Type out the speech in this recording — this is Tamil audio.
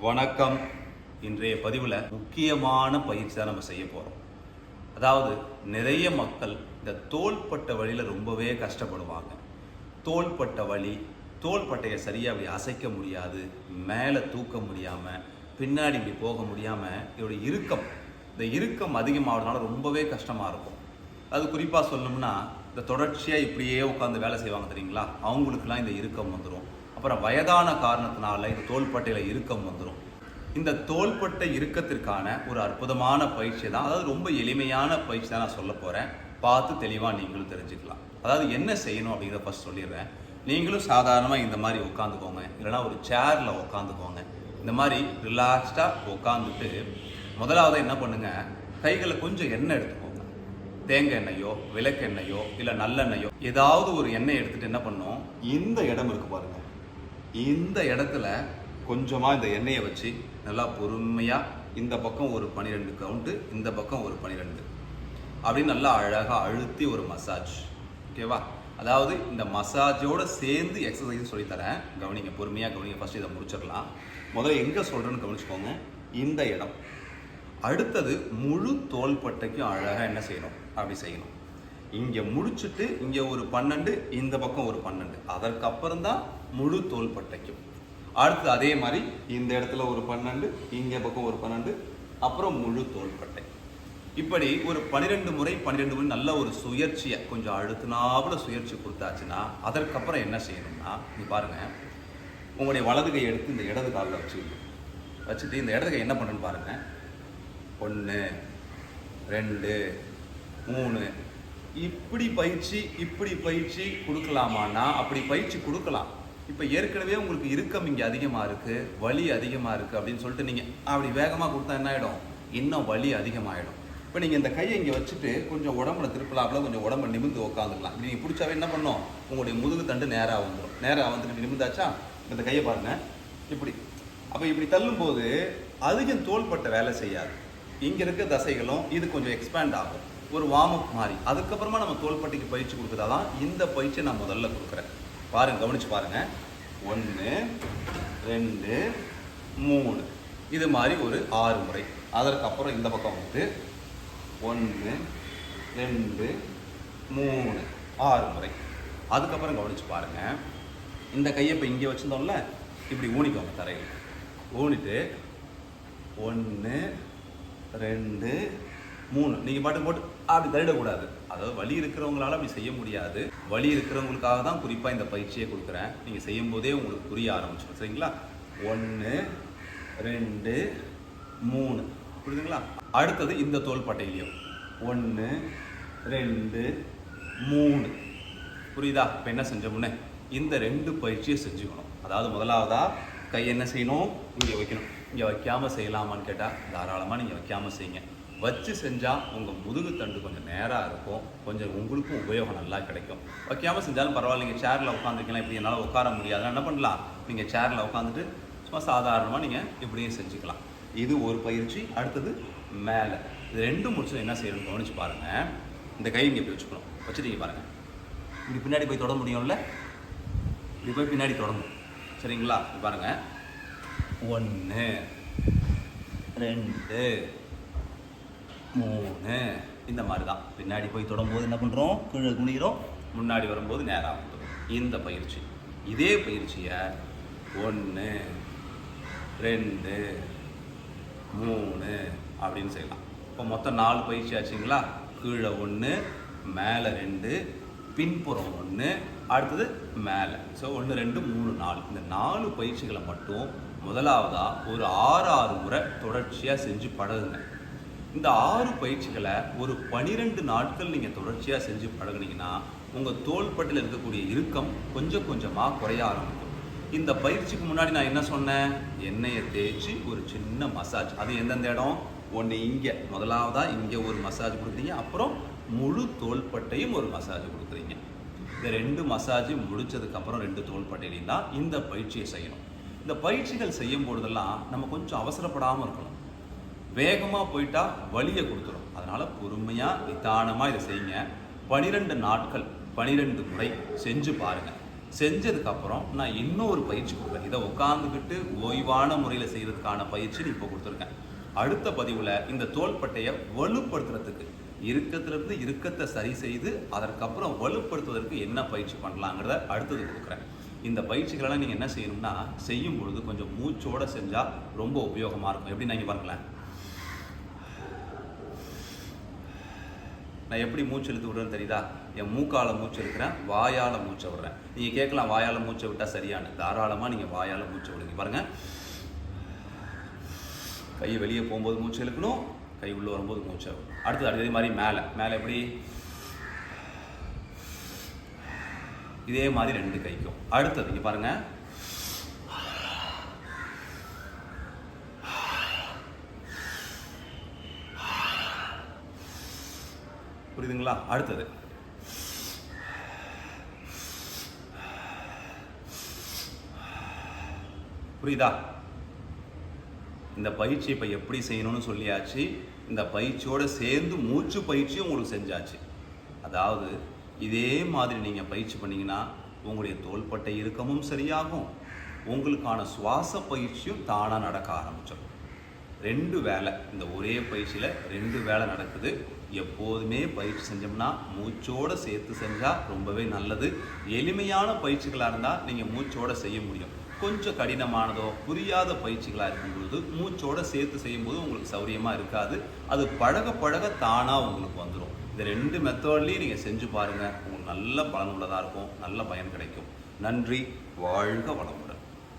வணக்கம். இன்றைய பதிவில் முக்கியமான பயிற்சி தான் நம்ம செய்ய போகிறோம். அதாவது நிறைய மக்கள் இந்த தோள்பட்டை வலியில் ரொம்பவே கஷ்டப்படுவாங்க. தோள்பட்டை வலி, தோள்பட்டையை சரியாக அப்படி அசைக்க முடியாது, மேலே தூக்க முடியாமல், பின்னாடி இப்படி போக முடியாமல் இதோட இந்த இறுக்கம் அதிகமாகிறதுனால ரொம்பவே கஷ்டமாக இருக்கும். அது குறிப்பாக சொல்லணும்னா இந்த தொடர்ச்சியாக இப்படியே உட்காந்து வேலை செய்வாங்க தெரியுங்களா, அவங்களுக்குலாம் இந்த இறுக்கம் வந்துடும். அப்புறம் வயதான காரணத்தினால இந்த தோள்பட்டையில் இறுக்கம் வந்துடும். இந்த தோள்பட்டை இறுக்கத்திற்கான ஒரு அற்புதமான பயிற்சி தான், அதாவது ரொம்ப எளிமையான பயிற்சி தான் நான் சொல்ல போகிறேன். பார்த்து தெளிவாக நீங்களும் தெரிஞ்சுக்கலாம். அதாவது என்ன செய்யணும் அப்படிங்கிறத ஃபஸ்ட் சொல்லிடுறேன். நீங்களும் சாதாரணமாக இந்த மாதிரி உட்காந்துக்கோங்க, இல்லைனா ஒரு சேரில் உட்காந்துக்கோங்க. இந்த மாதிரி ரிலாக்ஸ்டாக உட்காந்துட்டு முதலாவது என்ன பண்ணுங்கள், கைகளை கொஞ்சம் எண்ணெய் எடுத்துக்கோங்க. தேங்காய் எண்ணெயோ விளக்கெண்ணெயோ இல்லை நல்லெண்ணெயோ ஏதாவது ஒரு எண்ணெய் எடுத்துகிட்டு என்ன பண்ணோம், இந்த இடம் இருக்கு பாருங்கள், இந்த இடத்துல கொஞ்சமாக இந்த எண்ணெயை வச்சு நல்லா பொறுமையாக இந்த பக்கம் ஒரு 12 கவுண்ட்டு, இந்த பக்கம் ஒரு 12 அப்படின்னு நல்லா அழகாக அழுத்தி ஒரு மசாஜ். ஓகேவா? அதாவது இந்த மசாஜோடு சேர்ந்து எக்ஸசைஸ் சொல்லித்தரேன், கவனிங்க, பொறுமையாக கவனிங்க. ஃபஸ்ட்டு இதை முடிச்சிடலாம். முதல்ல எங்கே சொல்கிறேன்னு கவனிச்சுக்கோங்க. இந்த இடம். அடுத்தது முழு தோள்பட்டைக்கும் அழகாக என்ன செய்யணும், அப்படி செய்யணும். இங்கே முடிச்சுட்டு இங்கே ஒரு 12, இந்த பக்கம் ஒரு 12, அதற்கப்புறம் தான் முழு தோள்பட்டைக்கும். அடுத்து அதே மாதிரி இந்த இடத்துல ஒரு 12, இங்கே பக்கம் ஒரு 12, அப்புறம் முழு தோள்பட்டை. இப்படி ஒரு 12 முறை நல்ல ஒரு சுயற்சியை கொஞ்சம் அழுத்தினாவில் சுயற்சி கொடுத்தாச்சுன்னா அதற்கப்புறம் என்ன செய்யணும்னா, நீ பாருங்கள், உங்களுடைய வலது கை எடுத்து இந்த இடது காலில் வச்சுட்டு இந்த இடது கை என்ன பண்ணுன்னு பாருங்கள். 1 2 3 இப்படி பயிற்சி கொடுக்கலாமான்னா அப்படி பயிற்சி கொடுக்கலாம். இப்போ ஏற்கனவே உங்களுக்கு இறுக்கம் இங்கே அதிகமாக இருக்குது, வலி அதிகமாக இருக்குது அப்படின்னு சொல்லிட்டு நீங்கள் அப்படி வேகமாக கொடுத்தா என்ன ஆகிடும், இன்னும் வலி அதிகமாகிடும். இப்போ நீங்கள் இந்த கையை இங்கே வச்சுட்டு கொஞ்சம் உடம்புல திருப்பலாப்பில் கொஞ்சம் உடம்புல நிமிந்து உட்காந்துக்கலாம். நீங்கள் பிடிச்சாவே என்ன பண்ணணும், உங்களுடைய முதுகு தண்டு நேராக வந்துடும். நேராக வந்துட்டு நிமிந்தாச்சா, இந்த கையை பாருங்கள் இப்படி. அப்போ இப்படி தள்ளும்போது அதிகம் தோள்பட்டை வேலை செய்யாது. இங்கே இருக்க தசைகளும் இது கொஞ்சம் எக்ஸ்பேண்ட் ஆகும், ஒரு வார்ம் அப் மாதிரி. அதுக்கப்புறமா நம்ம தோள்பட்டைக்கு பயிற்சி கொடுக்குறதா தான் இந்த பயிற்சியை நான் முதல்ல கொடுக்குறேன். பாருங்க, கவனிச்சு பாருங்க. 1 2 3 இது மாதிரி ஒரு 6 முறை. அதற்கப்புறம் இந்த பக்கம் வந்து 1 2 3 6 முறை. அதுக்கப்புறம் கவனிச்சு பாருங்க. இந்த கையை இப்போ இங்கே வச்சுருந்தோம்ல, இப்படி ஊனிக்கோங்க தரையில். ஊனிட்டு 1 2 3 நீங்கள் பாட்டு போட்டு அப்படி தள்ளிடக்கூடாது. அதாவது வலி இருக்கிறவங்களால அப்படி செய்ய முடியாது. வலி இருக்கிறவங்களுக்காக தான் குறிப்பாக இந்த பயிற்சியை கொடுக்குறேன். நீங்கள் செய்யும் போதே உங்களுக்கு புரிய ஆரம்பிச்சிடும். சரிங்களா? 1 2 3 புரியுதுங்களா? அடுத்தது இந்த தோள்பட்டையிலையும் 1 2 3 புரியுதா? இப்போ என்ன செஞ்சோம்னு இந்த 2 பயிற்சியை செஞ்சுக்கணும். அதாவது முதலாவதா கை என்ன செய்யணும், இங்கே வைக்கணும். இங்கே வைக்காமல் செய்யலாமான்னு கேட்டால் தாராளமாக நீங்கள் வைக்காமல் செய்யுங்க. வச்சு செஞ்சால் உங்கள் முதுகு தண்டு கொஞ்சம் நேராக இருக்கும், கொஞ்சம் உங்களுக்கும் உபயோகம் நல்லா கிடைக்கும். வைக்காமல் செஞ்சாலும் பரவாயில்ல. நீங்கள் சேரில் உட்காந்துருக்கலாம். இப்படி என்னால் உட்கார முடியாது, என்ன பண்ணலாம், நீங்கள் சேரில் உட்காந்துட்டு சும்மா சாதாரணமாக நீங்கள் இப்படியும் செஞ்சுக்கலாம். இது ஒரு பயிற்சி. அடுத்தது மேலே. இது 2 முடிச்சு என்ன செய்யணும்னு கவனிச்சு பாருங்கள். இந்த கை இங்கே இப்படி வச்சுக்கணும். வச்சுட்டு பாருங்கள், இப்படி பின்னாடி போய் தொட முடியும்ல, இப்படி போய் பின்னாடி தொடங்கும். சரிங்களா? பாருங்கள், 1 2 3 இந்த மாதிரி தான். பின்னாடி போய் தொடும்போது என்ன பண்ணுறோம், கீழே குனிகிறோம், முன்னாடி வரும்போது நேராக வந்துடும். இந்த பயிற்சி, இதே பயிற்சியை 1 2 3 அப்படின்னு செய்யலாம். இப்போ மொத்தம் 4 பயிற்சி ஆச்சுங்களா? கீழே 1, மேலே 2, பின்புறம் 1, அடுத்தது மேலே. ஸோ 1 2 3 4 இந்த 4 பயிற்சிகளை மட்டும் முதலாவதாக ஒரு 6 முறை தொடர்ச்சியாக செஞ்சு பழகுங்க. இந்த 6 பயிற்சிகளை ஒரு 12 நாட்கள் நீங்கள் தொடர்ச்சியாக செஞ்சு பழகுனீங்கன்னா உங்கள் தோள்பட்டையில் இருக்கக்கூடிய இறுக்கம் கொஞ்சம் கொஞ்சமாக குறைய ஆரம்பிக்கும். இந்த பயிற்சிக்கு முன்னாடி நான் என்ன சொன்னேன், எண்ணெயை தேய்ச்சி ஒரு சின்ன மசாஜ். அது எந்தெந்த இடம், ஒன்று இங்கே முதலாவதாக இங்கே ஒரு மசாஜ் கொடுக்குறீங்க, அப்புறம் முழு தோள்பட்டையும் ஒரு மசாஜ் கொடுக்குறீங்க. இந்த 2 மசாஜும் முடித்ததுக்கப்புறம் 2 தோள்பட்டையிலையும் தான் இந்த பயிற்சியை செய்யணும். இந்த பயிற்சிகள் செய்யும் பொழுதெல்லாம் நம்ம கொஞ்சம் அவசரப்படாமல் இருக்கணும். வேகமாக போயிட்டா வலியை கொடுத்துரும். அதனால் பொறுமையாக நிதானமாக இதை செய்யுங்க. 12 நாட்கள் 12 முறை செஞ்சு பாருங்கள். செஞ்சதுக்கப்புறம் நான் இன்னொரு பயிற்சி கொடுக்குறேன். இதை உட்காந்துக்கிட்டு ஓய்வான முறையில் செய்கிறதுக்கான பயிற்சி இப்போ கொடுத்துருக்கேன். அடுத்த பதிவில் இந்த தோள்பட்டையை வலுப்படுத்துறதுக்கு இறுக்கத்திலிருந்து இறுக்கத்தை சரி செய்து அதற்கப்புறம் வலுப்படுத்துவதற்கு என்ன பயிற்சி பண்ணலாங்கிறத அடுத்தது கொடுக்குறேன். இந்த பயிற்சிகளெல்லாம் நீங்கள் என்ன செய்யணும்னா, செய்யும் பொழுது கொஞ்சம் மூச்சோடு செஞ்சால் ரொம்ப உபயோகமாக இருக்கும். எப்படி நீங்கள் பாருங்களேன், நான் எப்படி மூச்சு இழுத்து விடுறேன்னு தெரியுதா? என் மூக்கால் மூச்சு இழுக்கிறேன், வாயால் மூச்சை விடுறேன். நீங்கள் கேட்கலாம், வாயால் மூச்சை விட்டால் சரியானு. தாராளமாக நீங்கள் வாயால் மூச்சை விடுங்க. பாருங்கள், கை வெளியே போகும்போது மூச்சு இழுக்கணும், கை உள்ளே வரும்போது மூச்சை விடணும். அடுத்தது அதே மாதிரி மேலே எப்படி, இதே மாதிரி 2 கைக்கும். அடுத்தது இங்கே பாருங்கள், புரியுதுங்களா? அடுத்தது புரியுதா? இந்த பயிற்சி இப்போ எப்படி செய்யணும்னு சொல்லியாச்சு. இந்த பயிற்சியோடு சேர்ந்து மூச்சு பயிற்சியும் உங்களுக்கு செஞ்சாச்சு. அதாவது இதே மாதிரி நீங்கள் பயிற்சி பண்ணிங்கன்னா உங்களுடைய தோள்பட்டை இறுக்கமும் சரியாகும், உங்களுக்கான சுவாச பயிற்சியும் தானாக நடக்க ஆரம்பிச்சிடும். 2 வேலை, இந்த ஒரே பயிற்சியில் 2 வேலை நடக்குது. எப்போதுமே பயிற்சி செஞ்சோம்னா மூச்சோடு சேர்த்து செஞ்சால் ரொம்பவே நல்லது. எளிமையான பயிற்சிகளாக இருந்தால் நீங்கள் மூச்சோடு செய்ய முடியும். கொஞ்சம் கடினமானதோ புரியாத பயிற்சிகளாக இருக்கும்பொழுது மூச்சோடு சேர்த்து செய்யும்போது உங்களுக்கு சௌரியமாக இருக்காது. அது பழக பழக தானாக உங்களுக்கு வந்துடும். இந்த 2 மெத்தட்லேயும் நீங்கள் செஞ்சு பாருங்கள், உங்களுக்கு நல்ல பலனுள்ளதாக இருக்கும், நல்ல பயன் கிடைக்கும். நன்றி, வாழ்க வளம்.